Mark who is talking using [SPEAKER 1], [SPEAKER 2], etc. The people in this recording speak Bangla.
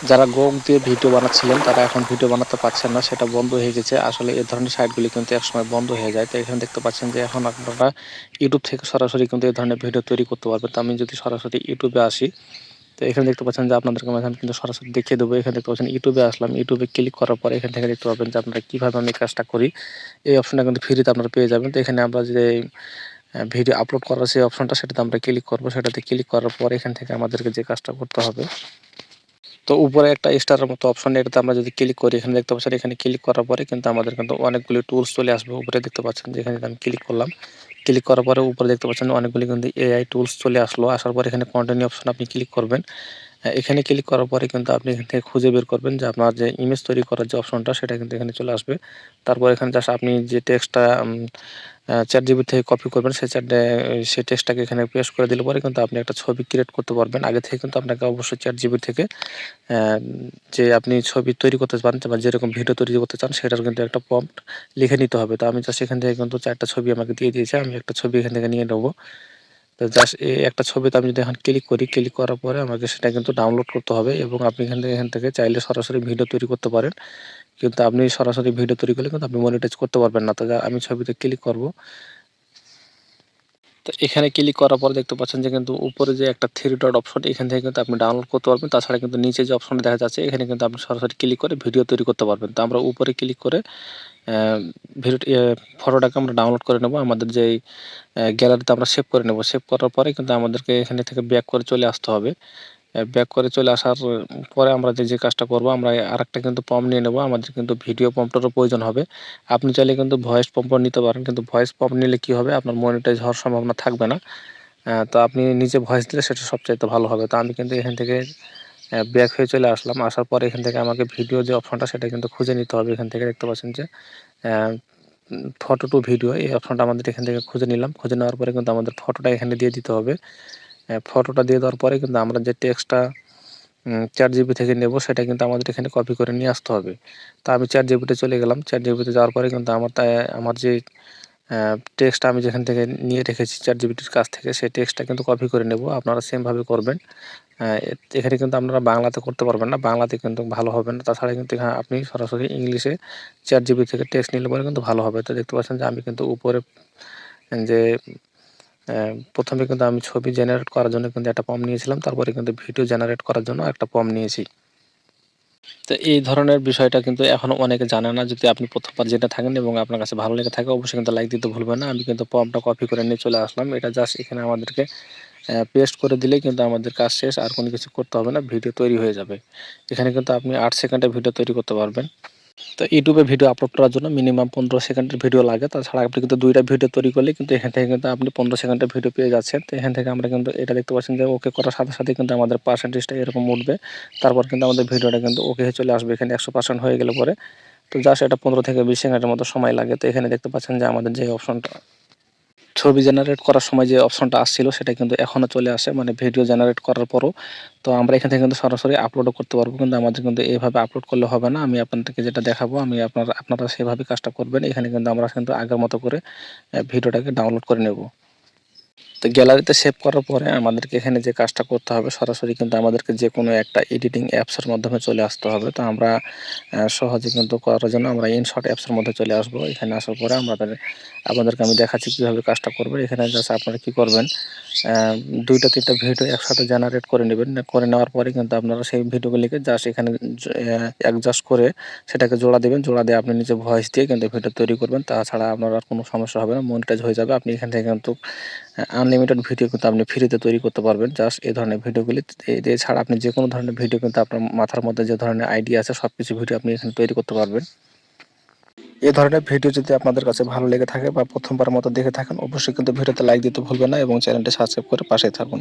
[SPEAKER 1] যারা GOG দিয়ে ভিডিও বানাচ্ছিলেন তারা এখন ভিডিও বানাতে পারছেন না, সেটা বন্ধ হয়ে গেছে। আসলে এ ধরনের সাইটগুলি কিন্তু একসময় বন্ধ হয়ে যায়। তো এখানে দেখতে পাচ্ছেন যে এখন আপনারা YouTube থেকে সরাসরি কিন্তু এই ধরনের ভিডিও তৈরি করতে পারবেন। তো আমি যদি সরাসরি YouTube এ আসি, তো এখানে দেখতে পাচ্ছেন যে আপনাদেরকে আমি এখানে কিন্তু সরাসরি দেখিয়ে দেবো। এখানে দেখতে পাচ্ছেন YouTube এ আসলাম। YouTube এ ক্লিক করার পরে এখান থেকে দেখতে পাবেন যে আপনারা কিভাবে আমি কাজটা করি। এই অপশনটা কিন্তু ফ্রিতে আপনারা পেয়ে যাবেন। তো এখানে আমরা যে ভিডিও আপলোড করার যে অপশনটা, সেটাতে আমরা ক্লিক করব। সেটাতে ক্লিক করার পরে এখান থেকে আমাদেরকে যে কাজটা করতে হবে, তো উপরে একটা স্টারের মতো অপশন, এটাতে আমরা যদি ক্লিক করি, এখানে দেখতে পাচ্ছেন, এখানে ক্লিক করার পরে কিন্তু আমাদের কিন্তু অনেকগুলি টুলস চলে আসবে। উপরে দেখতে পাচ্ছেন যে এখানে আমি ক্লিক করলাম। ক্লিক করার পরে উপরে দেখতে পাচ্ছেন অনেকগুলি কিন্তু AI টুলস চলে আসলো। আসার পরে এখানে কন্টিনিউ অপশন আপনি ক্লিক করবেন। এখানে ক্লিক করার পরে কিন্তু আপনি এখান থেকে খুঁজে বের করবেন যে আপনার যে ইমেজ তৈরি করার যে অপশনটা, সেটা কিন্তু এখানে চলে আসবে। তারপর এখানে জাস্ট আপনি যে টেক্সটটা ChatGPT থেকে কপি করবেন, সেই টেক্সটটাকে এখানে পেস্ট করে দিলে পরে কিন্তু আপনি একটা ছবি ক্রিয়েট করতে পারবেন। আগে থেকে কিন্তু আপনাকে অবশ্যই ChatGPT থেকে অ্যা যে আপনি ছবি তৈরি করতে পারেন বা যেরকম ভিডিও তৈরি করতে চান, সেটার কিন্তু একটা প্রম্পট লিখে নিতে হবে। তো আমি জাস্ট এখান থেকে কিন্তু ৪ টা ছবি আমাকে দিয়ে দিয়েছে। আমি একটা ছবি এখান থেকে নিয়ে নেব। তো জাস্ট এই একটা ছবিতে আমি যদি এখন ক্লিক করি, ক্লিক করার পরে আমাকে সেটা কিন্তু ডাউনলোড করতে হবে এবং আপনি এখান থেকে চাইলে সরাসরি ভিডিও তৈরি করতে পারেন। কিন্তু আপনি সরাসরি ভিডিও তৈরি করলে কিন্তু আপনি মনিটাইজ করতে পারবেন না। তো আমি ছবিতে ক্লিক করব। তো এখানে ক্লিক করার পরে দেখতে পাচ্ছেন যে কিন্তু উপরে যে একটা থ্রি ডট অপশন, এখান থেকে কিন্তু আপনি ডাউনলোড করতে পারবেন। তাছাড়া কিন্তু নিচে যে অপশনটা দেখা যাচ্ছে, এখানে কিন্তু আপনি সরাসরি ক্লিক করে ভিডিও তৈরি করতে পারবেন। তো আমরা উপরে ক্লিক করে ভিডিওটি ফটোটাকে আমরা ডাউনলোড করে নেব। আমাদের যেই গ্যালারিতে আমরা সেভ করে নেব। সেভ করার পরে কিন্তু আমাদেরকে এখানে থেকে ব্যাক করে চলে আসতে হবে। ব্যাক করে চলে আসার পরে আমরা যে কাজটা করব, আমরা আরেকটা কিন্তু প্রম্পট নিয়ে নেব। আমাদের কিন্তু ভিডিও প্রম্পটেরও প্রয়োজন হবে। আপনি চাইলে কিন্তু ভয়েস প্রম্পট নিতে পারেন। কিন্তু ভয়েস প্রম্পট নিলে কি হবে, আপনার মনিটাইজ হওয়ার সম্ভাবনা থাকবে না। তো আপনি নিজে ভয়েস দিলে সেটা সবচাইতে ভালো হবে। তো আমি কিন্তু এখান থেকে ব্যাক হয়ে চলে আসলাম। আসার পরে এখান থেকে আমাকে ভিডিও যে অপশনটা, সেটা কিন্তু খুঁজে নিতে হবে। এখান থেকে দেখতে পাচ্ছেন যে অ্যা ফটো টু ভিডিও, এই অপশনটা আমাদের এখান থেকে খুঁজে নিলাম। খুঁজে নেওয়ার পরে কিন্তু আমাদের ফটোটা এখানে দিয়ে দিতে হবে। ফটোটা দিয়ে দেওয়ার পরে কিন্তু আমরা যে টেক্সটটা ChatGPT থেকে নেব, সেটা কিন্তু আমাদের এখানে কপি করে নিয়ে আসতে হবে। তো আমি ChatGPT চলে গেলাম। ChatGPT যাওয়ার পরে কিন্তু আমার যে টেক্সটটা আমি যেখান থেকে নিয়ে রেখেছি ChatGPT-র কাছ থেকে, সেই টেক্সটটা কিন্তু কপি করে নেব। আপনারা সেম ভাবে করবেন। এখানে কিন্তু আপনারা বাংলাতে করতে পারবেন না। বাংলাতে কিন্তু ভালো হবে না। তাছাড়া কিন্তু এখানে আপনি সরাসরি ইংলিশে ChatGPT থেকে টেক্সট নিলে পরে কিন্তু ভালো হবে। তো দেখতে পাচ্ছেন যে আমি কিন্তু উপরে যে ১ম এ কিন্তু আমি ছবি জেনারেট করার জন্য কিন্তু একটা প্রম্পট নিয়েছিলাম। তারপরে কিন্তু ভিডিও জেনারেট করার জন্য একটা প্রম্পট নিয়েছি। তো এই ধরনের বিষয়টা কিন্তু এখনো অনেকে জানে না। যদি আপনি ১ম বার জেনে থাকেন এবং আপনার কাছে ভালো লেগে থাকে, অবশ্যই কিন্তু লাইক দিতে ভুলবেন না। আমি কিন্তু প্রম্পটটা কপি করে নিয়ে চলে আসলাম। এটা জাস্ট এখানে আমাদেরকে পেস্ট করে দিলেই কিন্তু আমাদের কাজ শেষ। আর কোনো কিছু করতে হবে না। ভিডিও তৈরি হয়ে যাবে। এখানে কিন্তু আপনি ৮ সেকেন্ডে ভিডিও তৈরি করতে পারবেন। তো YouTube এ ভিডিও আপলোড করার জন্য মিনিমাম ১৫ সেকেন্ডের ভিডিও লাগে। তাছাড়া আপনি কিন্তু ২ টা ভিডিও তৈরি করলে কিন্তু এখান থেকে কিন্তু আপনি ১৫ সেকেন্ডের ভিডিও পেয়ে যাচ্ছেন। তো এখান থেকে আমরা কিন্তু এটা দেখতে পাচ্ছেন যে ওকে করার সাথে, সাথে কিন্তু আমাদের পার্সেন্টেজটা এরকম উঠবে। তারপর কিন্তু আমাদের ভিডিওটা কিন্তু ওকে হয়ে চলে আসবে। এখানে ১০০% হয়ে গেলে পরে, তো জাস্ট এটা ১৫ থেকে ২০ সেকেন্ডের মতো সময় লাগে। তো এখানে দেখতে পাচ্ছেন যে আমাদের যে অপশনটা, ছবি জেনারেট করার সময় যে অপশনটা আসছিল, সেটা কিন্তু এখনও চলে আসে, মানে ভিডিও জেনারেট করার পরও। তো আমরা এখান থেকে কিন্তু সরাসরি আপলোডও করতে পারবো। কিন্তু আমাদের কিন্তু এভাবে আপলোড করলে হবে না। আমি আপনাদেরকে যেটা দেখাবো, আপনারা সেভাবে কাজটা করবেন। এখানে কিন্তু আমরা কিন্তু আগের মতো করে ভিডিওটাকে ডাউনলোড করে নেব। তো গ্যালারিতে সেভ করার পরে আমাদেরকে এখানে যে কাজটা করতে হবে, সরাসরি কিন্তু আমাদেরকে যেকোনো একটা এডিটিং অ্যাপসের মাধ্যমে চলে আসতে হবে। তো আমরা সহজে কিন্তু করার জন্য আমরা ইনশট অ্যাপসের মধ্যে চলে আসবো। এখানে আসার পরে আপনাদেরকে আমি দেখাচ্ছি কীভাবে কাজটা করবেন। এখানে জাস্ট আপনারা কী করবেন, ২ টা ৩ টা ভিডিও একসাথে জেনারেট করে নেবেন। করে নেওয়ার পরে কিন্তু আপনারা সেই ভিডিওগুলিকে জাস্ট এখানে অ্যাডজাস্ট করে সেটাকে জোড়া দিবেন। জোড়া দিয়ে আপনি নিজে ভয়েস দিয়ে কিন্তু ভিডিও তৈরি করবেন। তাছাড়া আপনার আর কোনো সমস্যা হবে না। মনিটাইজ হয়ে যাবে। আপনি এখান থেকে কিন্তু আনলিমিটেড ভিডিও কিন্তু আপনি ফ্রিতে তৈরি করতে পারবেন। জাস্ট এই ধরনের ভিডিওগুলি এছাড়া আপনি যেকোনো ধরনের ভিডিও কিন্তু আপনার মাথার মধ্যে যে ধরনের আইডিয়া আছে, সবকিছু ভিডিও আপনি এখানে তৈরি করতে পারবেন। এ ধরনের ভিডিও যদি আপনাদের কাছে ভালো লেগে থাকে বা ১ম বারের মতো দেখে থাকেন, অবশ্যই কিন্তু ভিডিওতে লাইক দিতে ভুলবেন না এবং চ্যানেলটি সাবস্ক্রাইব করে পাশেই থাকুন।